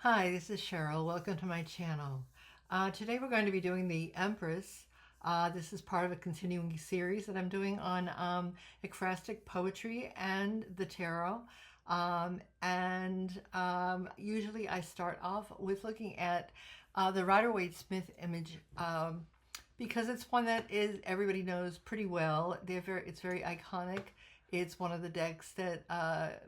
Hi, this is Cheryl. Welcome to my channel. Today we're going to be doing the Empress. This is part of a continuing series that I'm doing on ekphrastic poetry and the tarot. Usually I start off with looking at the Rider-Waite Smith image because it's one that everybody knows pretty well. It's very iconic. It's one of the decks that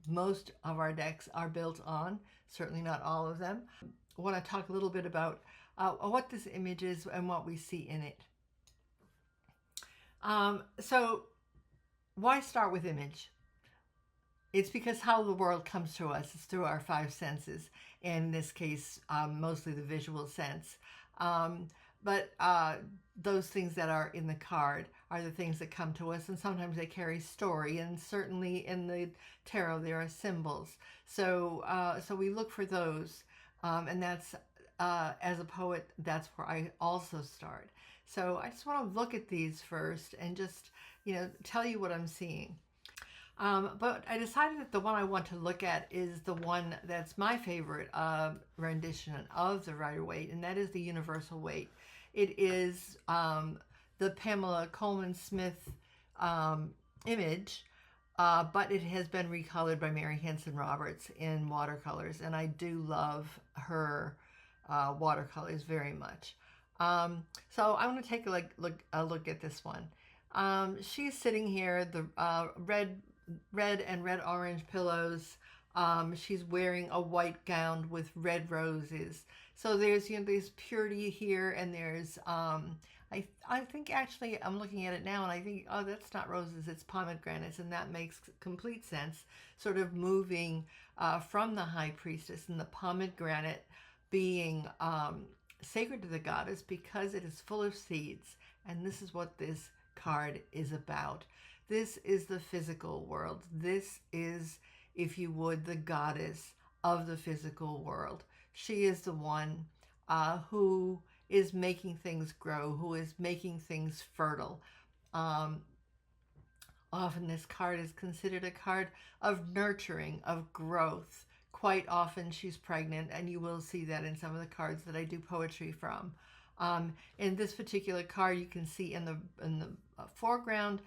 most of our decks are built on, certainly not all of them. I want to talk a little bit about what this image is and what we see in it. So why start with image? It's because how the world comes to us is through our five senses, in this case, mostly the visual sense. But those things that are in the card are the things that come to us, and sometimes they carry story, and certainly in the tarot there are symbols. So we look for those, and that's, as a poet, that's where I also start. So I just want to look at these first and just, tell you what I'm seeing. But I decided that the one I want to look at is the one that's my favorite rendition of the Rider-Waite, and that is the Universal Waite. It is the Pamela Colman Smith image, but it has been recolored by Mary Hanson Roberts in watercolors, and I do love her watercolors very much. So I'm going to take a look at this one. She's sitting here, the red and red-orange pillows. She's wearing a white gown with red roses. So there's, there's purity here, and there's, I think actually I'm looking at it now and I think, oh, that's not roses, it's pomegranates, and that makes complete sense, sort of moving from the High Priestess and the pomegranate being sacred to the goddess because it is full of seeds, and this is what this card is about. This is the physical world. This is, if you would, the goddess of the physical world. She is the one who is making things grow, who is making things fertile. Often this card is considered a card of nurturing, of growth. Quite often she's pregnant, and you will see that in some of the cards that I do poetry from. In this particular card, you can see in the foreground,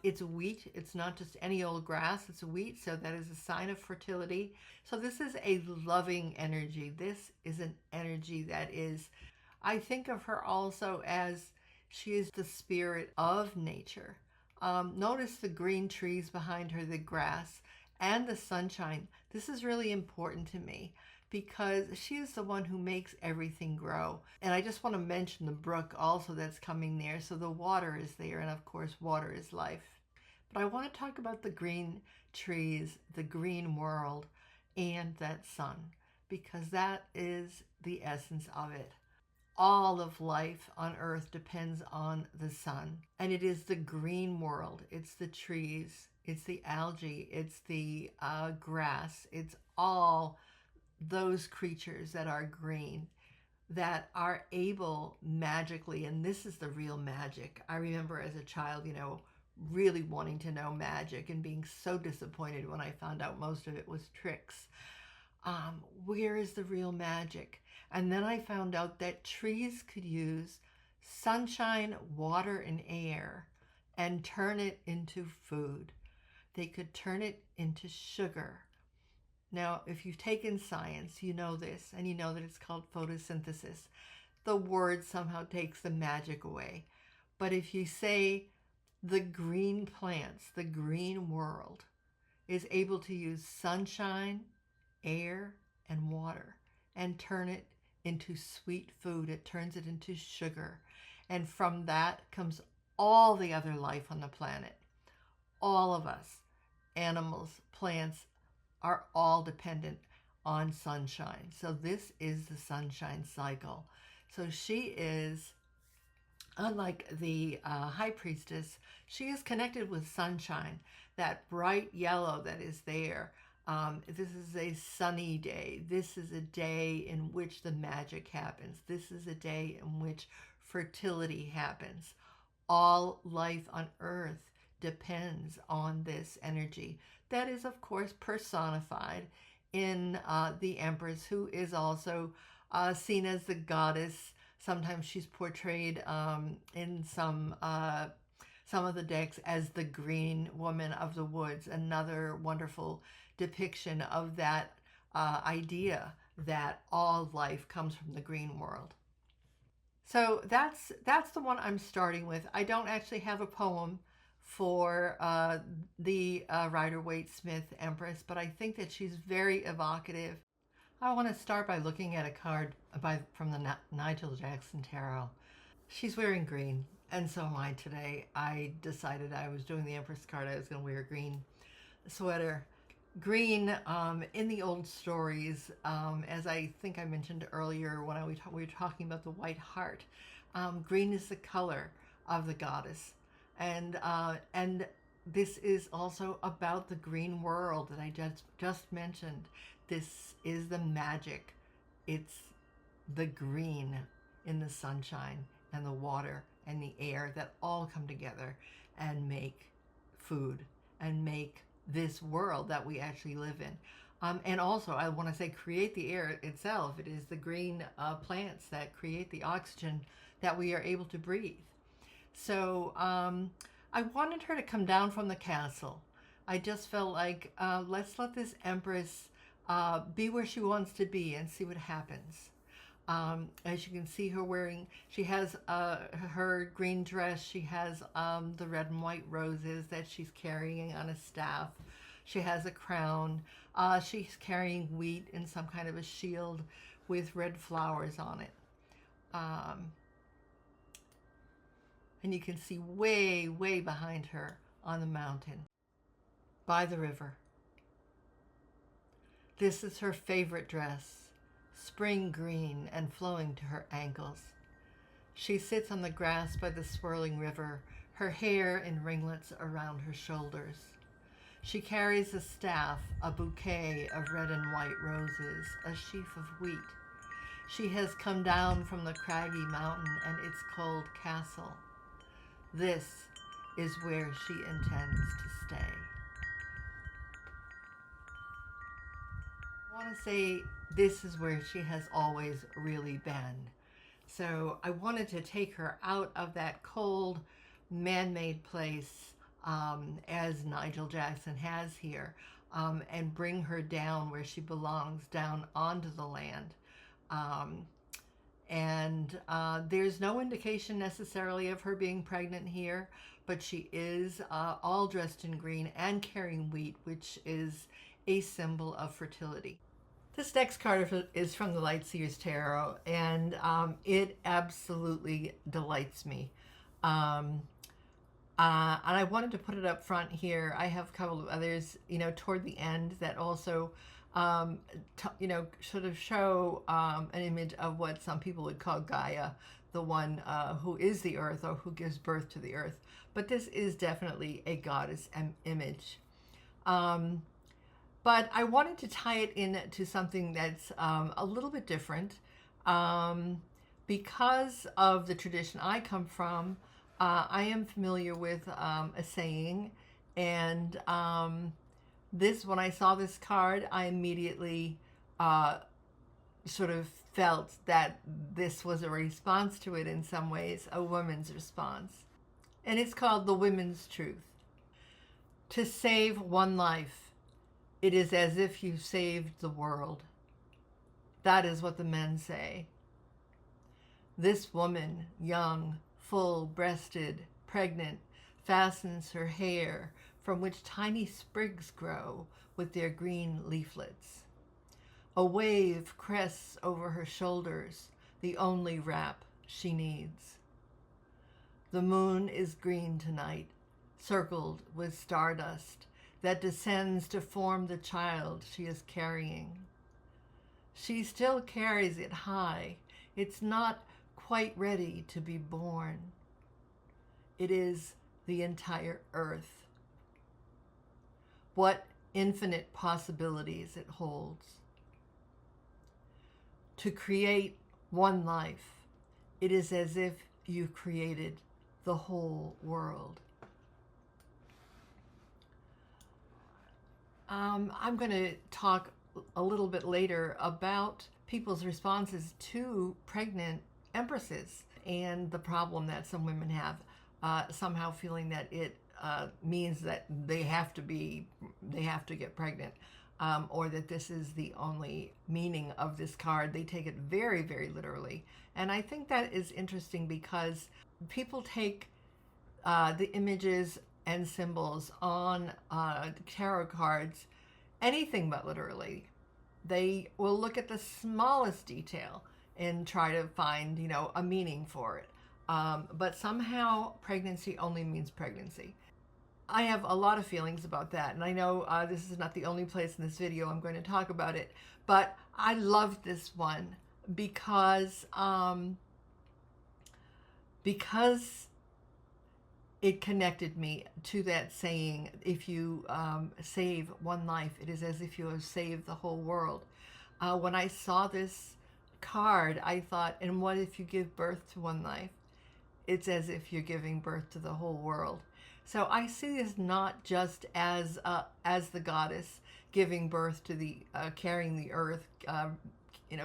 it's wheat. It's not just any old grass, it's wheat, so that is a sign of fertility. So this is a loving energy. This is an energy that is, I think of her also as she is the spirit of nature. Notice the green trees behind her, the grass, and the sunshine. This is really important to me because she is the one who makes everything grow. And I just want to mention the brook also that's coming there. So the water is there, and of course water is life. But I want to talk about the green trees, the green world, and that sun, because that is the essence of it. All of life on earth depends on the sun, and it is the green world. It's the trees, it's the algae, it's the grass, it's all those creatures that are green that are able magically, and this is the real magic. I remember as a child, really wanting to know magic and being so disappointed when I found out most of it was tricks. Where is the real magic? And then I found out that trees could use sunshine, water, and air and turn it into food. They could turn it into sugar. Now, if you've taken science, you know this, and you know that it's called photosynthesis. The word somehow takes the magic away. But if you say the green plants, the green world, is able to use sunshine, air, and water and turn it into sweet food, it turns it into sugar. And from that comes all the other life on the planet. All of us, animals, plants, are all dependent on sunshine. So this is the sunshine cycle. So she is, unlike the High Priestess, she is connected with sunshine, that bright yellow that is there. This is a sunny day. This is a day in which the magic happens. This is a day in which fertility happens. All life on earth depends on this energy. That is, of course, personified in the Empress, who is also seen as the goddess. Sometimes she's portrayed in some of the decks as the green woman of the woods, another wonderful depiction of that idea that all life comes from the green world. So that's the one I'm starting with. I don't actually have a poem for the Rider-Waite-Smith Empress, but I think that she's very evocative. I want to start by looking at a card from the Nigel Jackson Tarot. She's wearing green, and so am I today. I decided I was doing the Empress card. I was going to wear a green sweater. Green, in the old stories, as I think I mentioned earlier when we were talking about the white heart, green is the color of the goddess. And this is also about the green world that I just mentioned. This is the magic. It's the green in the sunshine and the water and the air that all come together and make food and make this world that we actually live in. And also, I want to say, create the air itself. It is the green plants that create the oxygen that we are able to breathe. So I wanted her to come down from the castle. I just felt like, let's let this Empress be where she wants to be and see what happens. As you can see her wearing, she has her green dress, she has the red and white roses that she's carrying on a staff. She has a crown. She's carrying wheat in some kind of a shield with red flowers on it. And you can see way, way behind her on the mountain, by the river. This is her favorite dress, spring green and flowing to her ankles. She sits on the grass by the swirling river, her hair in ringlets around her shoulders. She carries a staff, a bouquet of red and white roses, a sheaf of wheat. She has come down from the craggy mountain and its cold castle. This is where she intends to stay. I want to say this is where she has always really been. So I wanted to take her out of that cold, man-made place, as Nigel Jackson has here, and bring her down where she belongs, down onto the land. There's no indication necessarily of her being pregnant here, but she is all dressed in green and carrying wheat, which is a symbol of fertility. This next card is from the Lightseers Tarot, and it absolutely delights me. And I wanted to put it up front here. I have a couple of others, toward the end that also, sort of show an image of what some people would call Gaia, the one who is the earth or who gives birth to the earth. But this is definitely a goddess image. But I wanted to tie it into something that's a little bit different. Because of the tradition I come from, I am familiar with a saying, and when I saw this card, I immediately sort of felt that this was a response to it in some ways, a woman's response. And it's called the Women's Truth. To save one life, it is as if you saved the world. That is what the men say. This woman, young, full-breasted, pregnant, fastens her hair, from which tiny sprigs grow with their green leaflets. A wave crests over her shoulders, the only wrap she needs. The moon is green tonight, circled with stardust that descends to form the child she is carrying. She still carries it high. It's not quite ready to be born. It is the entire earth. What infinite possibilities it holds. To create one life, it is as if you created the whole world. I'm going to talk a little bit later about people's responses to pregnant empresses and the problem that some women have, somehow feeling that it means that they have to get pregnant, or that this is the only meaning of this card. They take it very, very literally. And I think that is interesting because people take the images and symbols on tarot cards anything but literally. They will look at the smallest detail and try to find, a meaning for it. But somehow pregnancy only means pregnancy. I have a lot of feelings about that, and I know this is not the only place in this video I'm going to talk about it, but I loved this one because it connected me to that saying, if you save one life, it is as if you have saved the whole world. When I saw this card, I thought, and what if you give birth to one life? It's as if you're giving birth to the whole world. So I see this not just as the goddess giving birth to the, carrying the earth,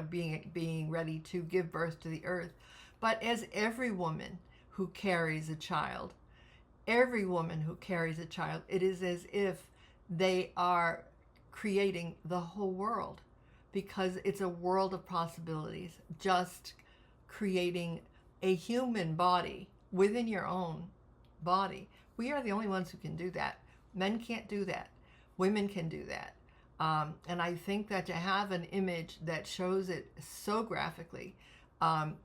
being ready to give birth to the earth, but as every woman who carries a child. Every woman who carries a child, it is as if they are creating the whole world, because it's a world of possibilities. Just creating a human body within your own body. We are the only ones who can do that. Men can't do that. Women can do that. And I think that to have an image that shows it so graphically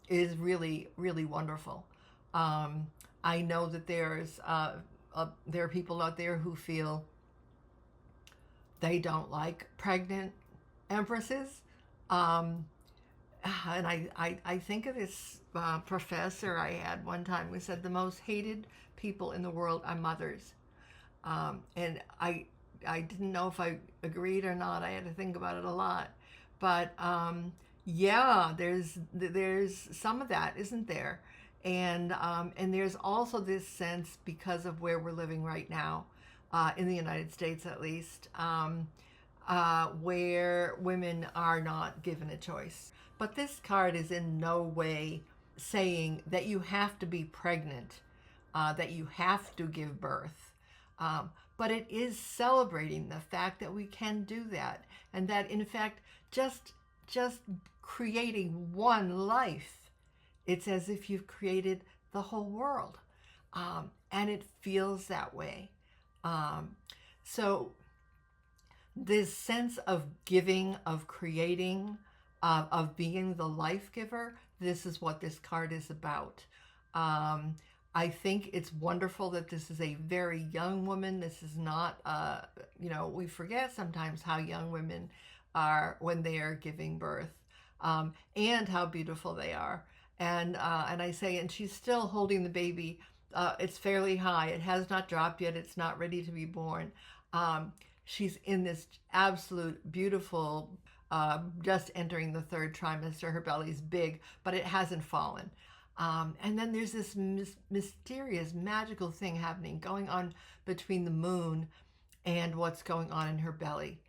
is really, really wonderful. I know that there are people out there who feel they don't like pregnant empresses. And I think of this professor I had one time who said the most hated people in the world are mothers. And I didn't know if I agreed or not. I had to think about it a lot. But yeah, there's some of that, isn't there? And there's also this sense, because of where we're living right now, in the United States at least, where women are not given a choice. But this card is in no way saying that you have to be pregnant, that you have to give birth. But it is celebrating the fact that we can do that, and that in fact, just creating one life, it's as if you've created the whole world. And it feels that way. So this sense of giving, of creating, of being the life giver, this is what this card is about. I think it's wonderful that this is a very young woman. This is not, we forget sometimes how young women are when they are giving birth, and how beautiful they are. And I say, and she's still holding the baby. It's fairly high. It has not dropped yet. It's not ready to be born. She's in this absolute beautiful, just entering the third trimester. Her belly's big, but it hasn't fallen. And then there's this mysterious, magical thing happening, going on between the moon and what's going on in her belly.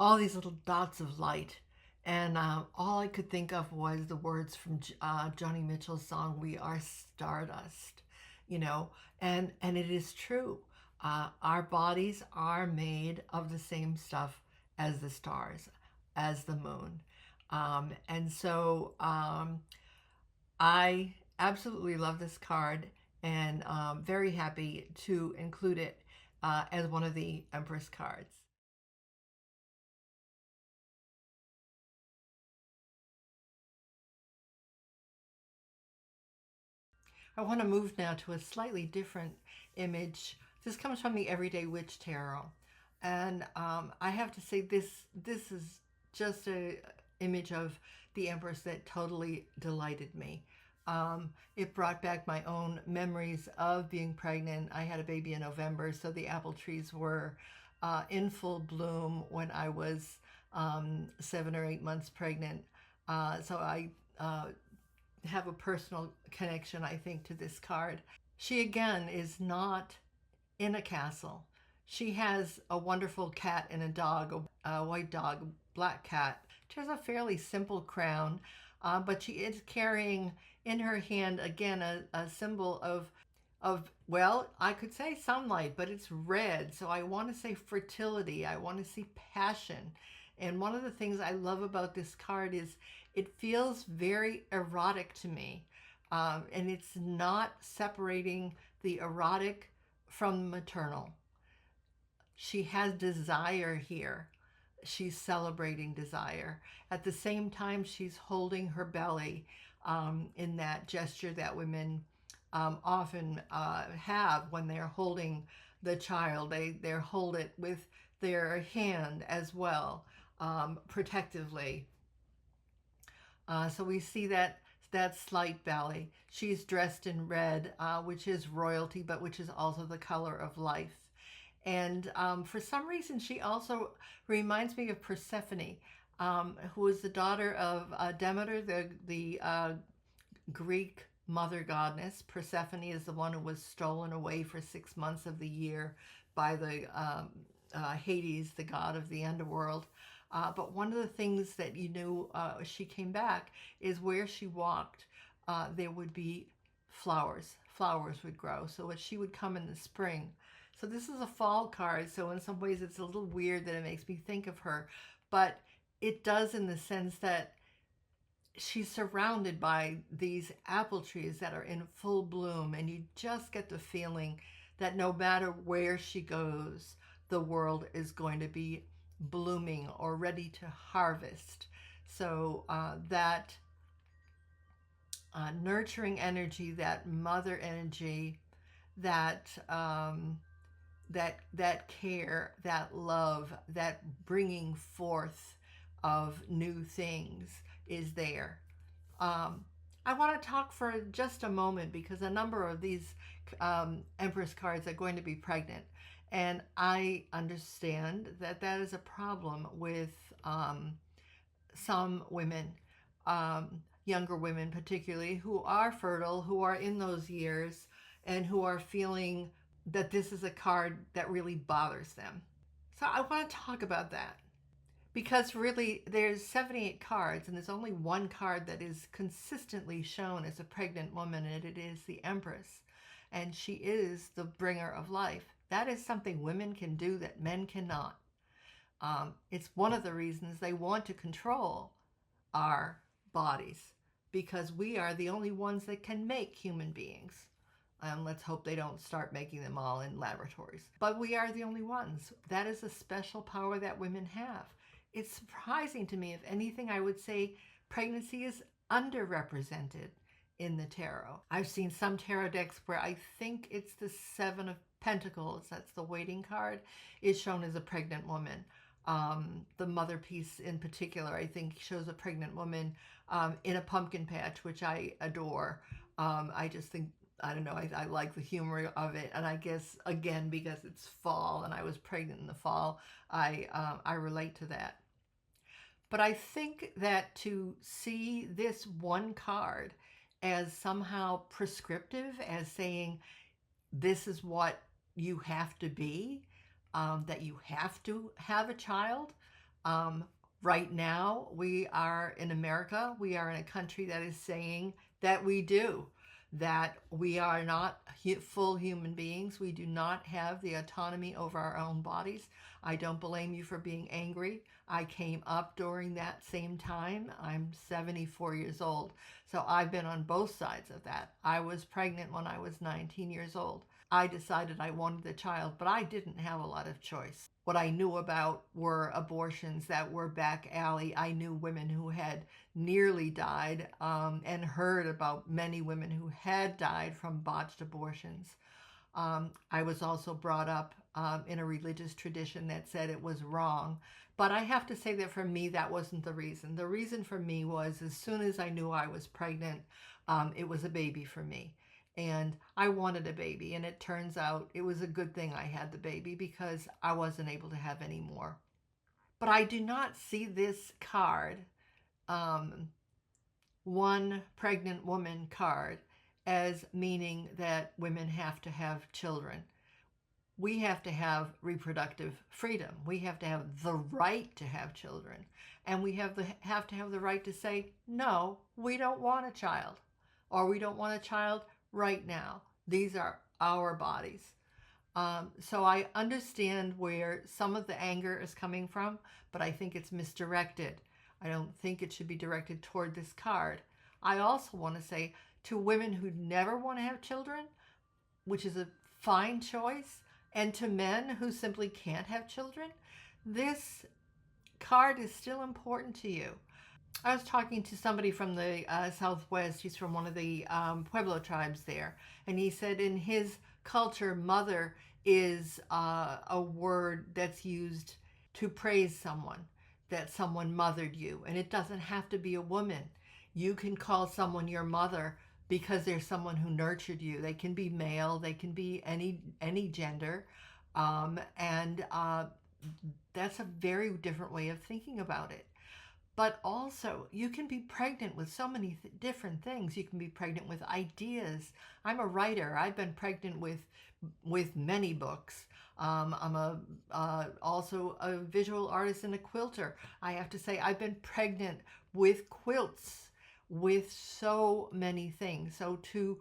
All these little dots of light. And all I could think of was the words from Joni Mitchell's song, "We Are Stardust," and it is true. Our bodies are made of the same stuff as the stars, as the moon. And so I absolutely love this card, and very happy to include it as one of the Empress cards. I want to move now to a slightly different image. This comes from the Everyday Witch Tarot. And I have to say, this is just an image of the Empress that totally delighted me. It brought back my own memories of being pregnant. I had a baby in November, so the apple trees were in full bloom when I was 7 or 8 months pregnant. So I have a personal connection, I think, to this card. She again is not in a castle. She has a wonderful cat and a dog, a white dog, black cat. She has a fairly simple crown, but she is carrying in her hand again a symbol of, well, I could say sunlight, but it's red. So I want to say fertility. I want to see passion. And one of the things I love about this card is it feels very erotic to me. And it's not separating the erotic from the maternal. She has desire here. She's celebrating desire. At the same time, she's holding her belly in that gesture that women often have when they're holding the child. They hold it with their hand as well, protectively. So we see that slight belly. She's dressed in red, which is royalty, but which is also the color of life. And for some reason, she also reminds me of Persephone, who is the daughter of Demeter, the Greek mother goddess. Persephone is the one who was stolen away for 6 months of the year by the Hades, the god of the underworld. But one of the things that you knew she came back is where she walked, there would be flowers. Flowers would grow. So she would come in the spring. So this is a fall card. So in some ways it's a little weird that it makes me think of her. But it does in the sense that she's surrounded by these apple trees that are in full bloom. And you just get the feeling that no matter where she goes, the world is going to be blooming or ready to harvest. So that nurturing energy, that mother energy, that that care, that love, that bringing forth of new things is there. I want to talk for just a moment because a number of these Empress cards are going to be pregnant. And I understand that that is a problem with some women, younger women particularly, who are fertile, who are in those years, and who are feeling that this is a card that really bothers them. So I want to talk about that. Because really, there's 78 cards, and there's only one card that is consistently shown as a pregnant woman, and it is the Empress. And she is the bringer of life. That is something women can do that men cannot. It's one of the reasons they want to control our bodies, because we are the only ones that can make human beings. Let's hope they don't start making them all in laboratories. But we are the only ones. That is a special power that women have. It's surprising to me. If anything, I would say pregnancy is underrepresented in the tarot. I've seen some tarot decks where I think it's the Seven of Pentacles, that's the waiting card, is shown as a pregnant woman. The mother piece in particular, I think, shows a pregnant woman in a pumpkin patch, which I adore. I just think, I don't know, I like the humor of it. And I guess, again, because it's fall and I was pregnant in the fall, I relate to that. But I think that to see this one card as somehow prescriptive, as saying this is what you have to be, that you have to have a child. Right now, we are in America, we are in a country that is saying that we do, that we are not full human beings. We do not have the autonomy over our own bodies. I don't blame you for being angry. I came up during that same time. I'm 74 years old. So I've been on both sides of that. I was pregnant when I was 19 years old. I decided I wanted the child, but I didn't have a lot of choice. What I knew about were abortions that were back alley. I knew women who had nearly died, and heard about many women who had died from botched abortions. I was also brought up in a religious tradition that said it was wrong. But I have to say that for me, that wasn't the reason. The reason for me was as soon as I knew I was pregnant, it was a baby for me. And I wanted a baby. And it turns out it was a good thing I had the baby because I wasn't able to have any more. But I do not see this card, one pregnant woman card, as meaning that women have to have children. we have to have reproductive freedom. We have to have the right to have children. And we have to have the right to say, no, we don't want a child, or we don't want a child right now. These are our bodies. So I understand where some of the anger is coming from, but I think it's misdirected. I don't think it should be directed toward this card. I also want to say to women who never want to have children, which is a fine choice, and to men who simply can't have children, this card is still important to you. I was talking to somebody from the Southwest. He's from one of the Pueblo tribes there. And he said in his culture, mother is a word that's used to praise someone, that someone mothered you. And it doesn't have to be a woman. You can call someone your mother because there's someone who nurtured you. They can be male, they can be any gender. And that's a very different way of thinking about it. But also, you can be pregnant with so many different things. You can be pregnant with ideas. I'm a writer. I've been pregnant with many books. I'm also a visual artist and a quilter. I have to say, I've been pregnant with quilts, with so many things. So to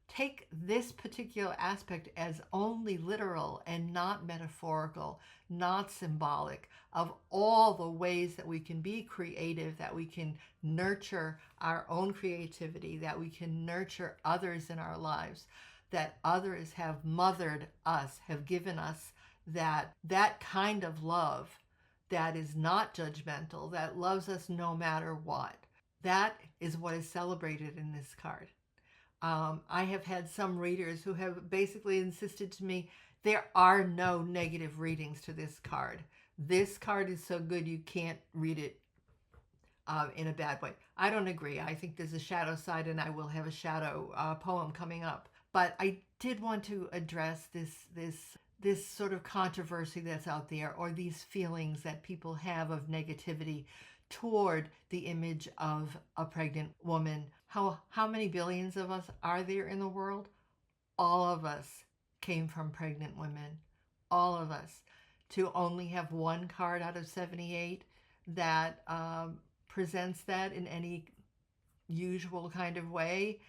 take this particular aspect as only literal and not metaphorical, not symbolic, of all the ways that we can be creative, that we can nurture our own creativity, that we can nurture others in our lives, that others have mothered us, have given us that kind of love that is not judgmental, that loves us no matter what. That is what is celebrated in this card. I have had some readers who have basically insisted to me, there are no negative readings to this card. This card is so good you can't read it in a bad way. I don't agree. I think there's a shadow side, and I will have a shadow poem coming up. But I did want to address this sort of controversy that's out there, or these feelings that people have of negativity toward the image of a pregnant woman. How many billions of us are there in the world? All of us came from pregnant women. All of us. To only have one card out of 78 that presents that in any usual kind of way,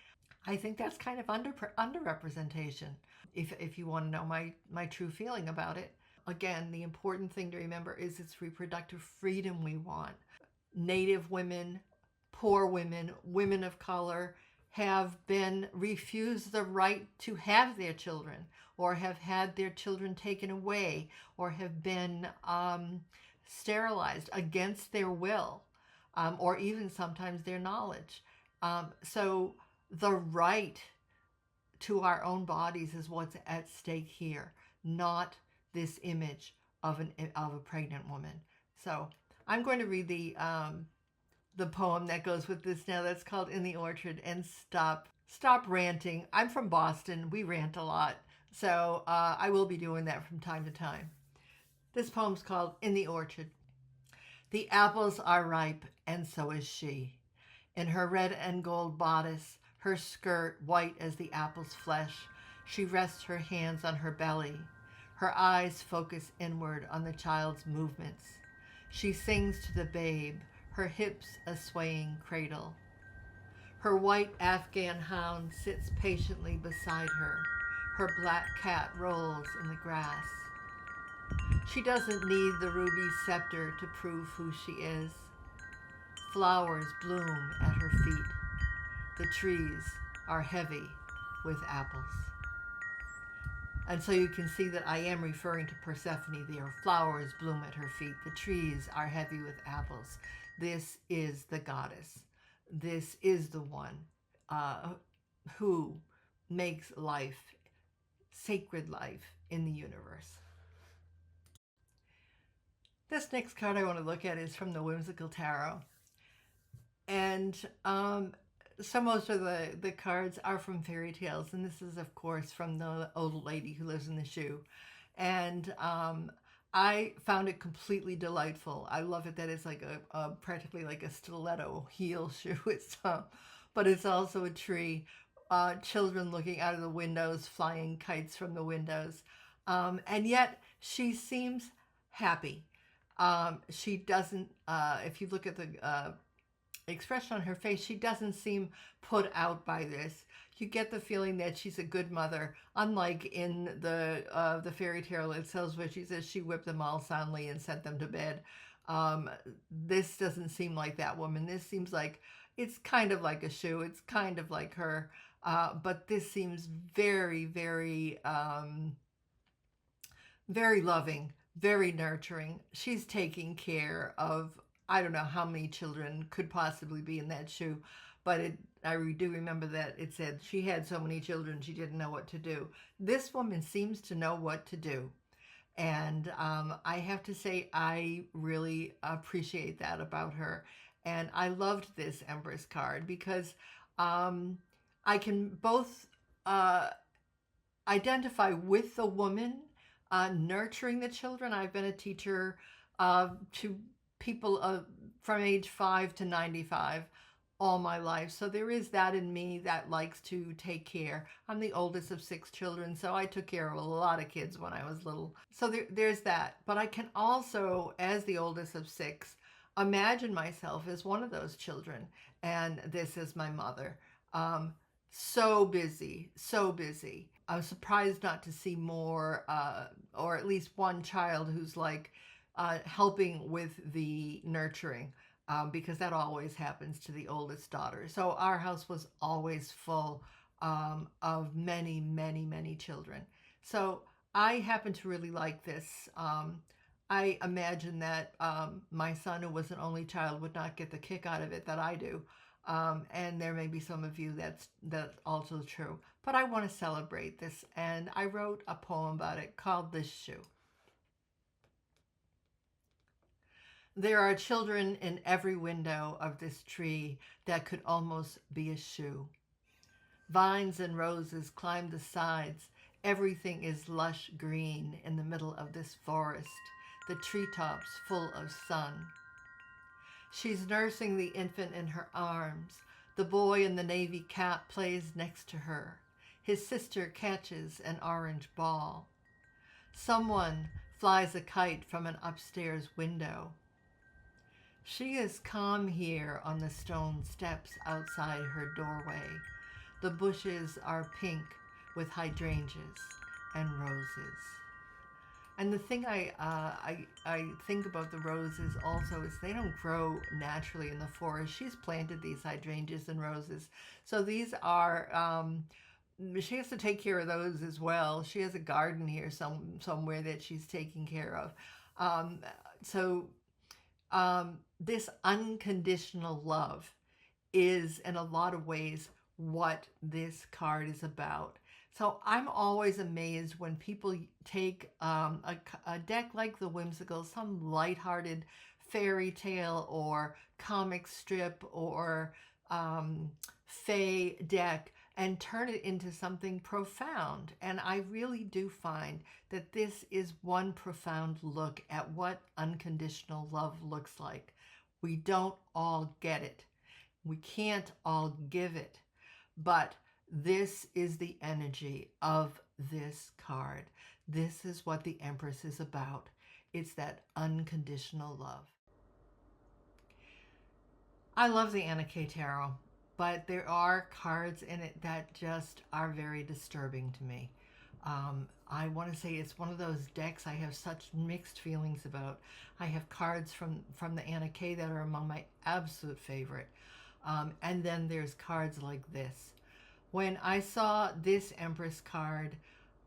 I think that's kind of underrepresentation. If you want to know my true feeling about it. Again, the important thing to remember is it's reproductive freedom we want. Native women, poor women, women of color have been refused the right to have their children, or have had their children taken away, or have been sterilized against their will, or even sometimes their knowledge. So the right to our own bodies is what's at stake here, not this image of a pregnant woman. So I'm going to read the poem that goes with this now. That's called In the Orchard. And stop ranting. I'm from Boston. We rant a lot. So I will be doing that from time to time. This poem's called In the Orchard. The apples are ripe, and so is she. In her red and gold bodice, her skirt white as the apple's flesh, she rests her hands on her belly. Her eyes focus inward on the child's movements. She sings to the babe, her hips a swaying cradle. Her white Afghan hound sits patiently beside her. Her black cat rolls in the grass. She doesn't need the ruby scepter to prove who she is. Flowers bloom at her feet. The trees are heavy with apples. And so you can see that I am referring to Persephone there. Flowers bloom at her feet. The trees are heavy with apples. This is the goddess. This is the one who makes life, sacred life in the universe. This next card I want to look at is from the Whimsical Tarot. And so most of the cards are from fairy tales, and this is, of course, from the old lady who lives in the shoe. And I found it completely delightful. I love it that it's like a practically like a stiletto heel shoe. But it's also a tree. Children looking out of the windows, flying kites from the windows. And yet she seems happy. She doesn't, if you look at the expression on her face, she doesn't seem put out by this. You get the feeling that she's a good mother, unlike in the fairy tale itself, where she says she whipped them all soundly and sent them to bed. This doesn't seem like that woman. This seems like it's kind of like a shoe. It's kind of like her, but this seems very, very, very loving, very nurturing. She's taking care of, I don't know how many children could possibly be in that shoe, but I do remember that it said she had so many children she didn't know what to do. This woman seems to know what to do. And I have to say, I really appreciate that about her. And I loved this Empress card because I can both identify with the woman nurturing the children. I've been a teacher to people from age 5 to 95 all my life. So there is that in me that likes to take care. I'm the oldest of 6 children, so I took care of a lot of kids when I was little. So there's that. But I can also, as the oldest of 6, imagine myself as one of those children. And this is my mother. So busy, so busy. I was surprised not to see more, or at least one child who's like helping with the nurturing, because that always happens to the oldest daughter. So our house was always full of many, many, many children. So I happen to really like this. I imagine that my son, who was an only child, would not get the kick out of it that I do. And there may be some of you that's also true. But I want to celebrate this, and I wrote a poem about it called This Shoe. There are children in every window of this tree that could almost be a shoe. Vines and roses climb the sides. Everything is lush green in the middle of this forest, the treetops full of sun. She's nursing the infant in her arms. The boy in the navy cap plays next to her. His sister catches an orange ball. Someone flies a kite from an upstairs window. She is calm here on the stone steps outside her doorway. The bushes are pink with hydrangeas and roses. And the thing I think about the roses also is they don't grow naturally in the forest. She's planted these hydrangeas and roses. So these are, she has to take care of those as well. She has a garden here somewhere that she's taking care of. This unconditional love is in a lot of ways what this card is about. So I'm always amazed when people take a deck like the Whimsical, some lighthearted fairy tale or comic strip or fae deck, and turn it into something profound. And I really do find that this is one profound look at what unconditional love looks like. We don't all get it. We can't all give it. But this is the energy of this card. This is what the Empress is about. It's that unconditional love. I love the Anna K Tarot, but there are cards in it that just are very disturbing to me. I want to say it's one of those decks I have such mixed feelings about. I have cards from the Anna K that are among my absolute favorite. And then there's cards like this. When I saw this Empress card,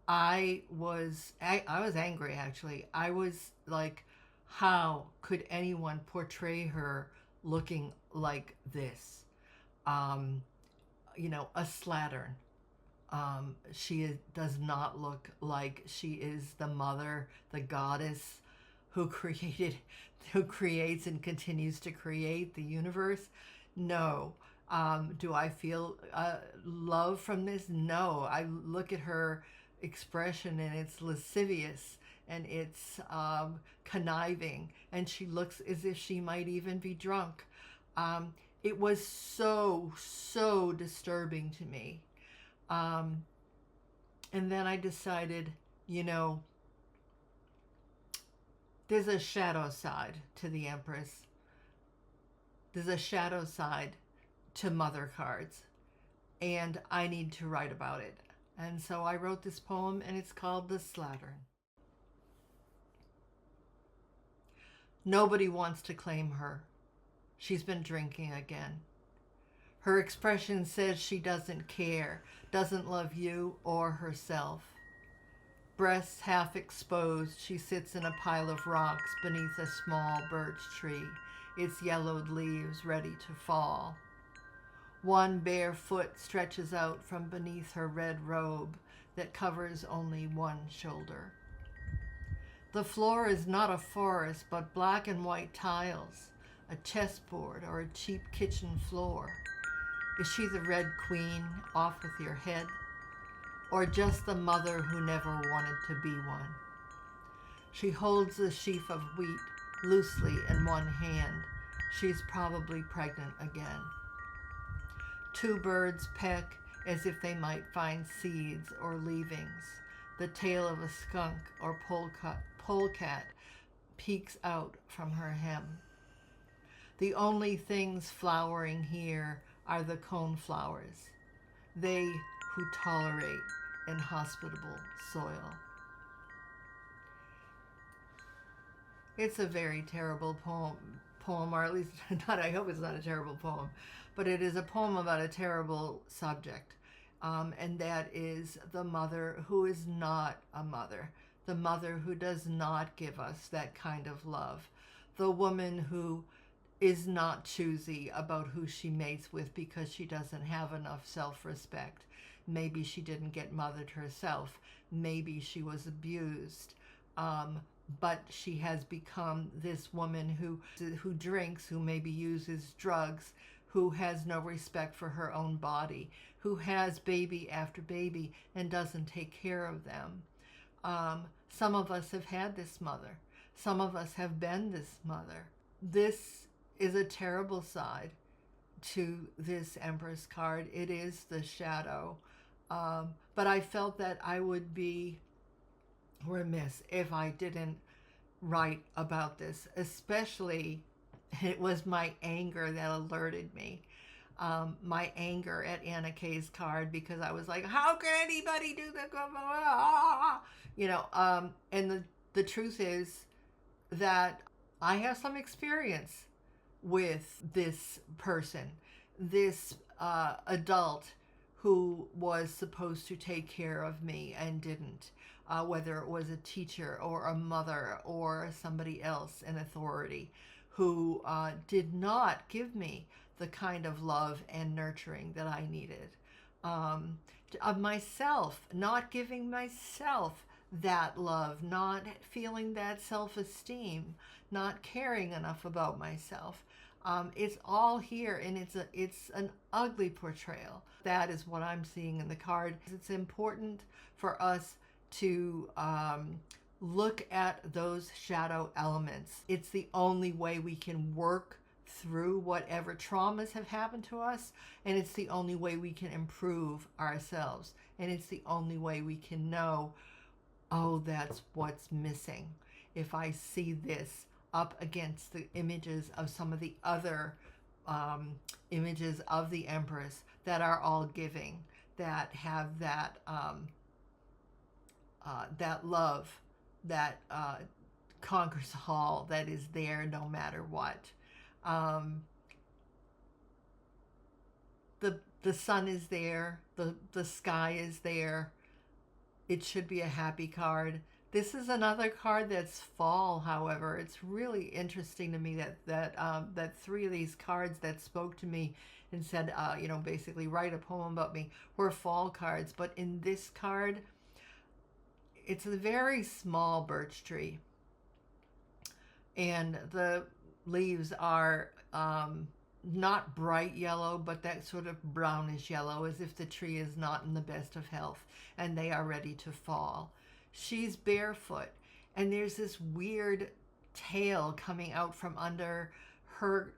I was angry, actually. I was like, how could anyone portray her looking like this? You know, a slattern. Does not look like she is the mother, the goddess who creates and continues to create the universe. No. Do I feel love from this? No. I look at her expression and it's lascivious and it's conniving, and she looks as if she might even be drunk. It was so disturbing to me. And then I decided, You know, there's a shadow side to the Empress. There's a shadow side to mother cards, and I need to write about it. And so I wrote this poem, and it's called The Slattern. Nobody wants to claim her. She's been drinking again. Her expression says she doesn't care, doesn't love you or herself. Breasts half exposed, she sits in a pile of rocks beneath a small birch tree, its yellowed leaves ready to fall. One bare foot stretches out from beneath her red robe that covers only one shoulder. The floor is not a forest, but black and white tiles, a chessboard or a cheap kitchen floor. Is she the Red Queen, off with your head? Or just the mother who never wanted to be one? She holds the sheaf of wheat loosely in one hand. She's probably pregnant again. Two birds peck as if they might find seeds or leavings. The tail of a skunk or polecat peeks out from her hem. The only things flowering here are the coneflowers, they who tolerate inhospitable soil. It's a very terrible poem, or at least not, I hope it's not a terrible poem, but it is a poem about a terrible subject, and that is the mother who is not a mother, the mother who does not give us that kind of love, the woman who is not choosy about who she mates with because she doesn't have enough self-respect. Maybe she didn't get mothered herself. Maybe she was abused. But she has become this woman who drinks, who maybe uses drugs, who has no respect for her own body, who has baby after baby and doesn't take care of them. Some of us have had this mother. Some of us have been this mother. This is a terrible side to this Empress card. It is the shadow. But I felt that I would be remiss if I didn't write about this, especially it was my anger that alerted me. My anger at Anna Kay's card, because I was like, how can anybody do that? You know, and the truth is that I have some experience with this person, this adult who was supposed to take care of me and didn't, whether it was a teacher or a mother or somebody else in authority who did not give me the kind of love and nurturing that I needed. Of myself, not giving myself that love, not feeling that self-esteem, not caring enough about myself. It's all here, and it's an ugly portrayal. That is what I'm seeing in the card. It's important for us to look at those shadow elements. It's the only way we can work through whatever traumas have happened to us, and it's the only way we can improve ourselves, and it's the only way we can know, oh, that's what's missing. If I see this up against the images of some of the other images of the Empress that are all giving, that have that that love that conquers all, that is there no matter what. The sun is there, the sky is there. It should be a happy card. This is another card that's fall, however. It's really interesting to me that three of these cards that spoke to me and said, you know, basically write a poem about me were fall cards. But in this card, it's a very small birch tree. And the leaves are not bright yellow, but that sort of brownish yellow, as if the tree is not in the best of health and they are ready to fall. She's barefoot, and there's this weird tail coming out from under her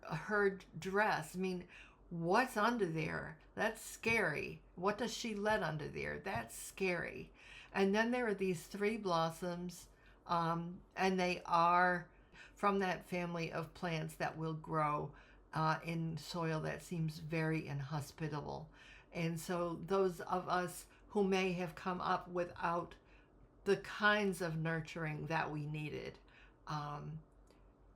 dress. I mean, what's under there? That's scary. What does she let under there? That's scary. And then there are these three blossoms, and they are from that family of plants that will grow in soil that seems very inhospitable. And so those of us who may have come up without the kinds of nurturing that we needed,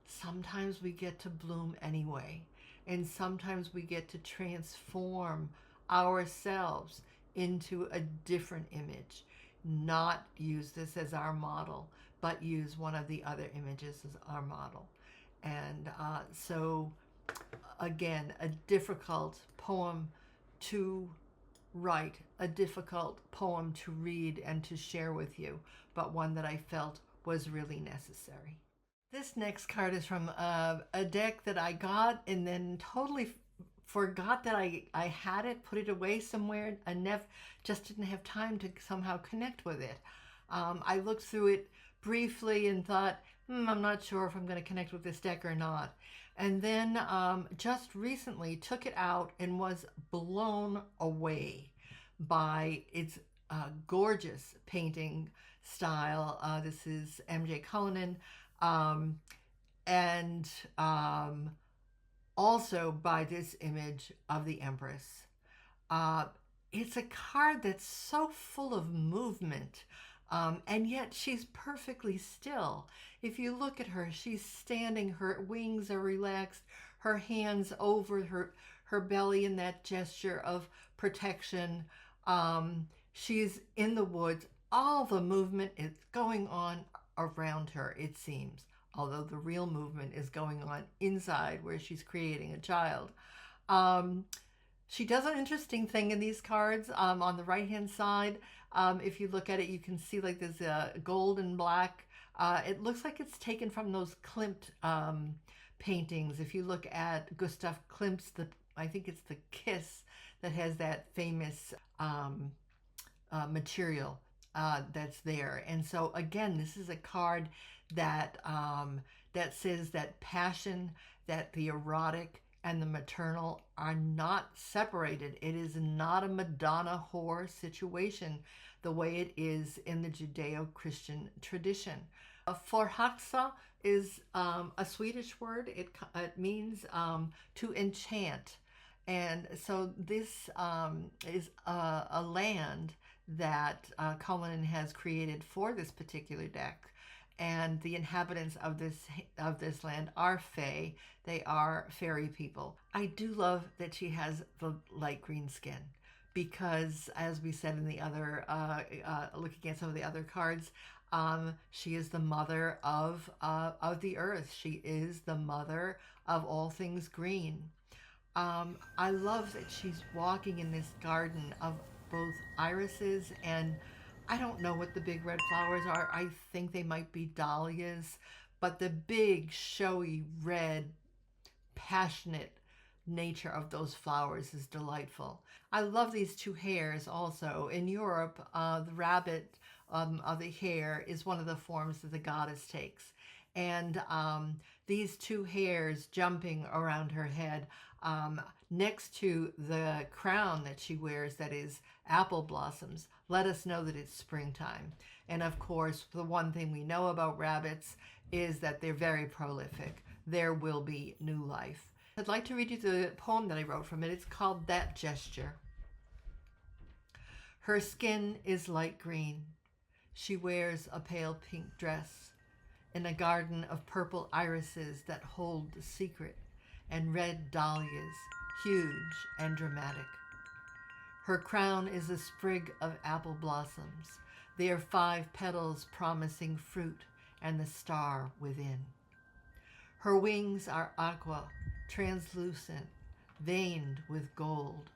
sometimes we get to bloom anyway. And sometimes we get to transform ourselves into a different image, not use this as our model, but use one of the other images as our model. And so again, a difficult poem to write, a difficult poem to read and to share with you, but one that I felt was really necessary. This next card is from a deck that I got and then totally forgot that I had it, put it away somewhere, and just didn't have time to somehow connect with it. I looked through it briefly and thought, I'm not sure if I'm going to connect with this deck or not. And then just recently took it out and was blown away by its gorgeous painting style. This is M.J. Cullinan, and also by this image of the Empress. It's a card that's so full of movement, and yet she's perfectly still. If you look at her, she's standing, her wings are relaxed, her hands over her belly in that gesture of protection. She's in the woods. All the movement is going on around her, it seems, although the real movement is going on inside where she's creating a child. She does an interesting thing in these cards. On the right hand side, if you look at it, you can see like there's a gold and black. It looks like it's taken from those Klimt paintings. If you look at Gustav Klimt's, I think it's the Kiss that has that famous material that's there. And so again, this is a card that that says that passion, that the erotic and the maternal are not separated. It is not a Madonna whore situation the way it is in the Judeo-Christian tradition. Förhäxa is a Swedish word. It means to enchant. And so this is a land that Cullinan has created for this particular deck. And the inhabitants of this land are fae. They are fairy people. I do love that she has the light green skin because, as we said in the other, looking at some of the other cards, she is the mother of the earth. She is the mother of all things green. I love that she's walking in this garden of both irises and I don't know what the big red flowers are. I think they might be dahlias, but the big, showy, red, passionate nature of those flowers is delightful. I love these two hares also. In Europe, the rabbit of the hare is one of the forms that the goddess takes. And these two hares jumping around her head next to the crown that she wears that is apple blossoms let us know that it's springtime. And of course, the one thing we know about rabbits is that they're very prolific. There will be new life. I'd like to read you the poem that I wrote from it. It's called That Gesture. Her skin is light green. She wears a pale pink dress in a garden of purple irises that hold the secret, and red dahlias, huge and dramatic. Her crown is a sprig of apple blossoms. They are 5 petals promising fruit and the star within. Her wings are aqua, translucent, veined with gold.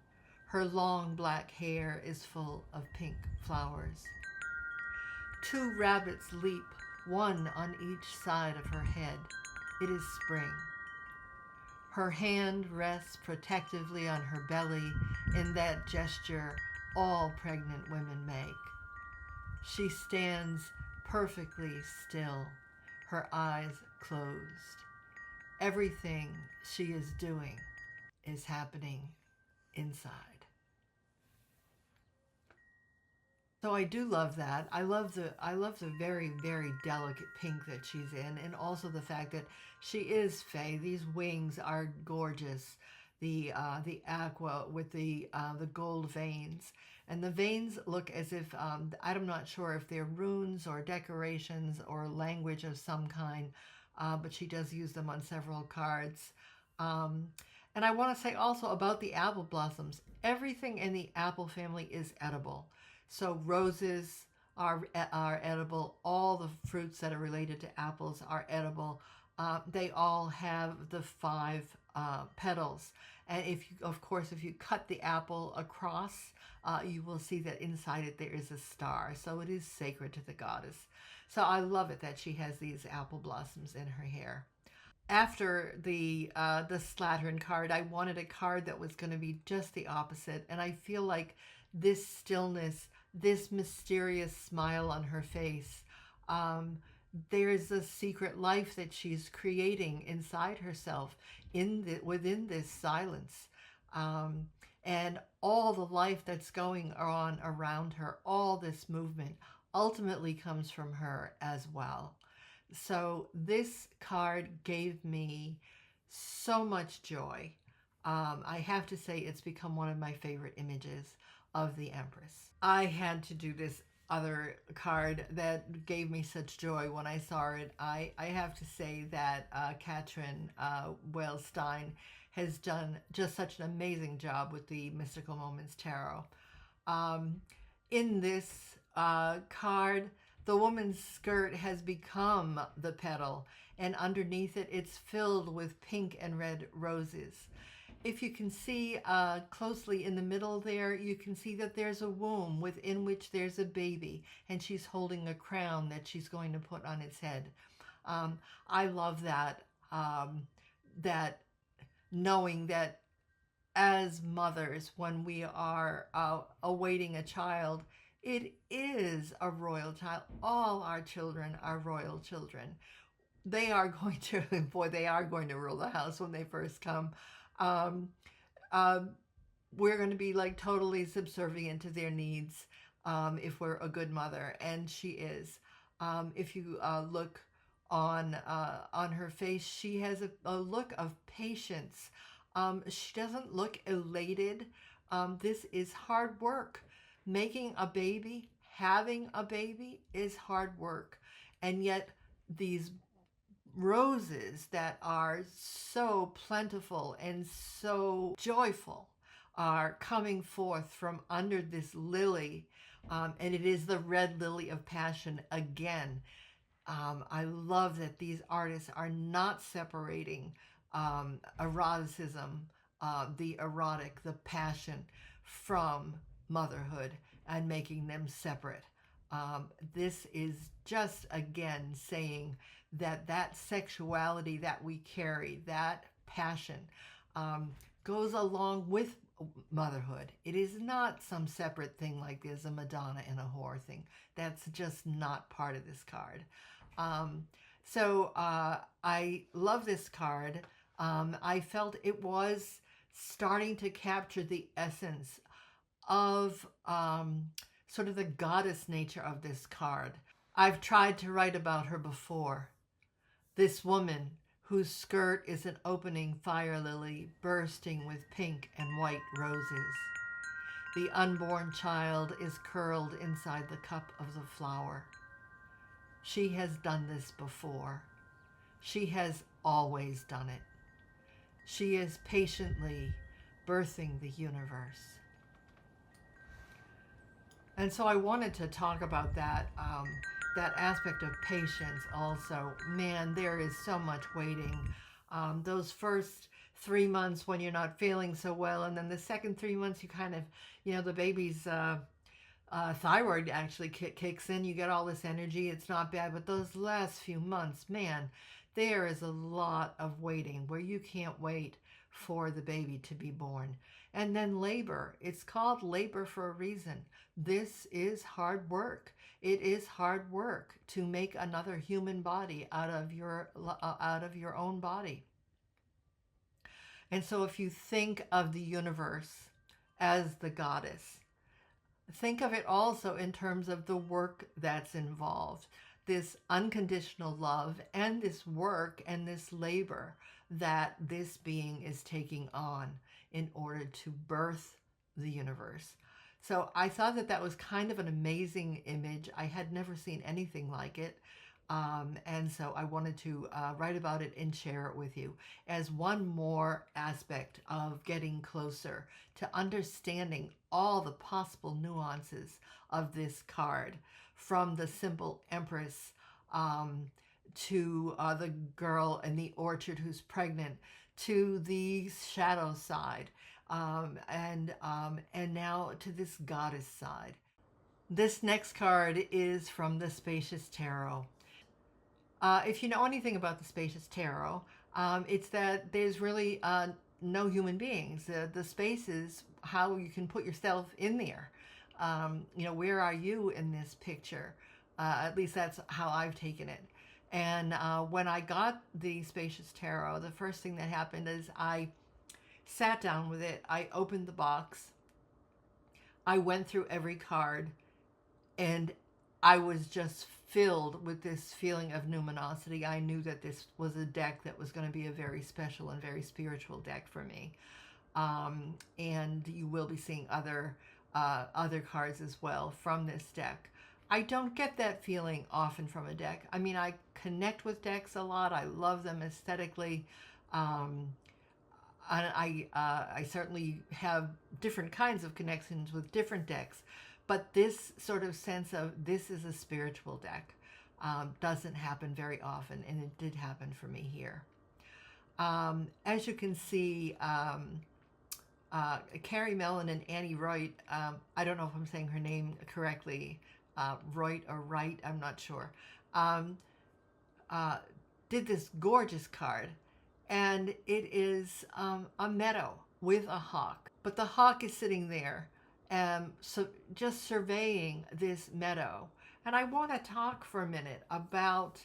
Her long black hair is full of pink flowers. 2 rabbits leap, one on each side of her head. It is spring. Her hand rests protectively on her belly in that gesture all pregnant women make. She stands perfectly still, her eyes closed. Everything she is doing is happening inside. So I do love that. I love the very, very delicate pink that she's in, and also the fact that she is fey. These wings are gorgeous. The aqua with the gold veins, and the veins look as if I'm not sure if they're runes or decorations or language of some kind, but she does use them on several cards. Um, and I want to say also about the apple blossoms. Everything in the apple family is edible. So roses are edible. All the fruits that are related to apples are edible. They all have the five petals. And if you, of course, if you cut the apple across, you will see that inside it there is a star. So it is sacred to the goddess. So I love it that she has these apple blossoms in her hair. After the Slattern card, I wanted a card that was going to be just the opposite, and I feel like this stillness, this mysterious smile on her face, um, there's a secret life that she's creating inside herself within this silence, um, and all the life that's going on around her, all this movement ultimately comes from her as well. So this card gave me so much joy. I have to say it's become one of my favorite images of the Empress. I had to do this other card that gave me such joy when I saw it. I have to say that Katrin Wellstein has done just such an amazing job with the Mystical Moments Tarot. Um, in this card, the woman's skirt has become the petal, and underneath it, it's filled with pink and red roses. If you can see closely in the middle there, you can see that there's a womb within which there's a baby, and she's holding a crown that she's going to put on its head. I love that, that knowing that as mothers, when we are awaiting a child, it is a royal child. All our children are royal children. They are going to, boy, they are going to rule the house when they first come. Um, um, we're going to be like totally subservient to their needs if we're a good mother, and she is. If you look on her face, she has a look of patience. She doesn't look elated. This is hard work. Making a baby, having a baby is hard work, and yet these roses that are so plentiful and so joyful are coming forth from under this lily, and it is the red lily of passion again. I love that these artists are not separating eroticism, the erotic, the passion, from motherhood and making them separate. This is just again saying that that sexuality that we carry, that passion, goes along with motherhood. It is not some separate thing like there's a Madonna and a whore thing. That's just not part of this card. Um, so I love this card. I felt it was starting to capture the essence of sort of the goddess nature of this card. I've tried to write about her before. This woman whose skirt is an opening fire lily bursting with pink and white roses. The unborn child is curled inside the cup of the flower. She has done this before. She has always done it. She is patiently birthing the universe. And so I wanted to talk about that, that aspect of patience also. Man, there is so much waiting. Those first 3 months when you're not feeling so well, and then the second 3 months you kind of, the baby's thyroid actually kicks in. You get all this energy. It's not bad. But those last few months, man, there is a lot of waiting where you can't wait for the baby to be born. And then labor. It's called labor for a reason. This is hard work. It is hard work to make another human body out of your own body. And so if you think of the universe as the goddess, think of it also in terms of the work that's involved, this unconditional love and this work and this labor that this being is taking on in order to birth the universe. So I thought that that was kind of an amazing image. I had never seen anything like it. And so I wanted to write about it and share it with you as one more aspect of getting closer to understanding all the possible nuances of this card, from the simple Empress to the girl in the orchard who's pregnant, to the shadow side, and now to this goddess side. This next card is from the Spacious Tarot. If you know anything about the Spacious Tarot, it's that there's really no human beings. The space is how you can put yourself in there. Where are you in this picture? At least that's how I've taken it. And when I got the Spacious Tarot, the first thing that happened is I sat down with it. I opened the box. I went through every card, and I was just filled with this feeling of numinosity. I knew that this was a deck that was going to be a very special and very spiritual deck for me. And you will be seeing other cards as well from this deck. I don't get that feeling often from a deck. I mean, I connect with decks a lot. I love them aesthetically. I certainly have different kinds of connections with different decks. But this sort of sense of this is a spiritual deck doesn't happen very often, and it did happen for me here. As you can see, Carrie Mellon and Annie Roit, I don't know if I'm saying her name correctly, Roit or Wright, I'm not sure, did this gorgeous card. And it is a meadow with a hawk. But the hawk is sitting there, so just surveying this meadow. And I want to talk for a minute about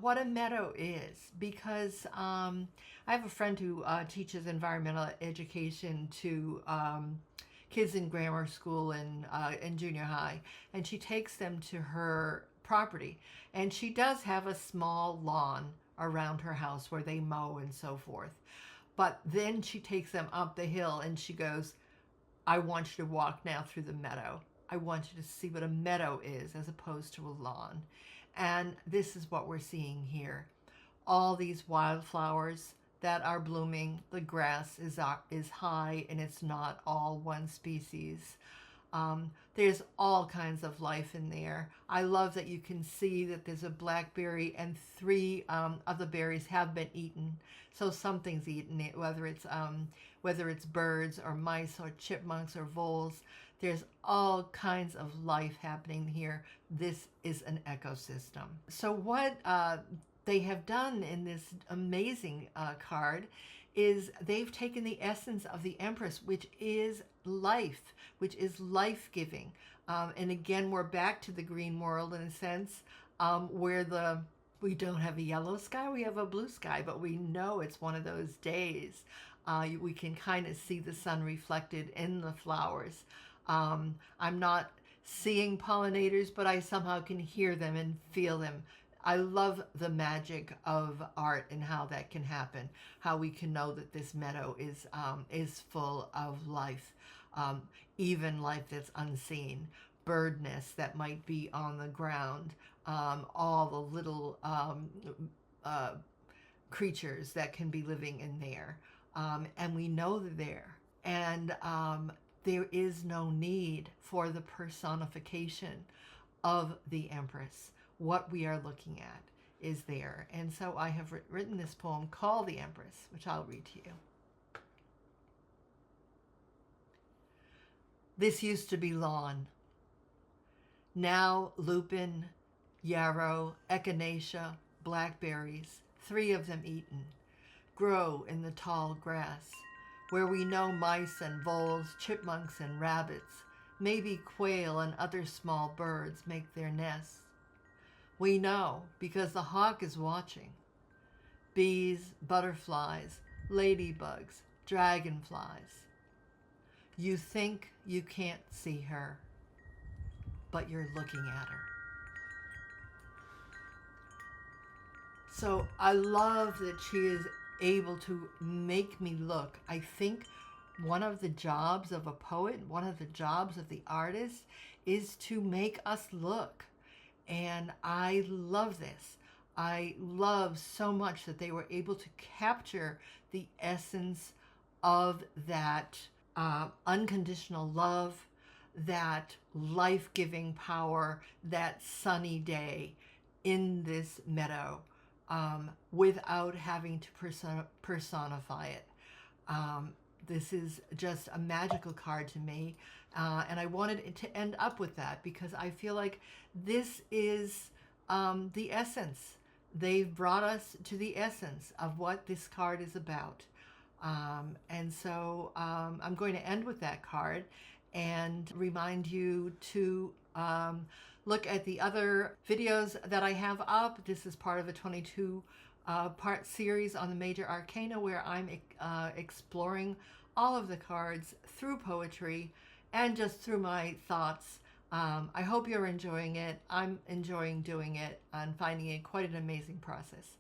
what a meadow is, because I have a friend who teaches environmental education to kids in grammar school and junior high, and she takes them to her property. And she does have a small lawn around her house where they mow and so forth. But then she takes them up the hill and she goes, I want you to walk now through the meadow. I want you to see what a meadow is as opposed to a lawn. And this is what we're seeing here. All these wildflowers that are blooming. The grass is high, and it's not all one species. There's all kinds of life in there. I love that you can see that there's a blackberry, and 3 of the berries have been eaten. So something's eaten it, whether it's birds or mice or chipmunks or voles. There's all kinds of life happening here. This is an ecosystem. So what they have done in this amazing card is they've taken the essence of the Empress, which is life, which is life-giving. And again, we're back to the green world in a sense, where we don't have a yellow sky, we have a blue sky, but we know it's one of those days. We can kind of see the sun reflected in the flowers. I'm not seeing pollinators, but I somehow can hear them and feel them. I love the magic of art and how that can happen, how we can know that this meadow is full of life, even life that's unseen, bird nests that might be on the ground, all the little creatures that can be living in there. And we know they're there. And there is no need for the personification of the Empress. What we are looking at is there. And so I have written this poem called The Empress, which I'll read to you. This used to be lawn. Now lupin, yarrow, echinacea, blackberries, 3 of them eaten, grow in the tall grass, where we know mice and voles, chipmunks and rabbits, maybe quail and other small birds make their nests. We know because the hawk is watching. Bees, butterflies, ladybugs, dragonflies. You think you can't see her. but you're looking at her. So I love that she is able to make me look. I think one of the jobs of a poet, one of the jobs of the artist, is to make us look. And I love this. I love so much that they were able to capture the essence of that unconditional love, that life-giving power, that sunny day in this meadow, without having to personify it. This is just a magical card to me, and I wanted it to end up with that because I feel like this is the essence. They've brought us to the essence of what this card is about. And so I'm going to end with that card and remind you to look at the other videos that I have up. This is part of a 22 part series on the major arcana where I'm exploring all of the cards through poetry and just through my thoughts. I hope you're enjoying it. I'm enjoying doing it and finding it quite an amazing process.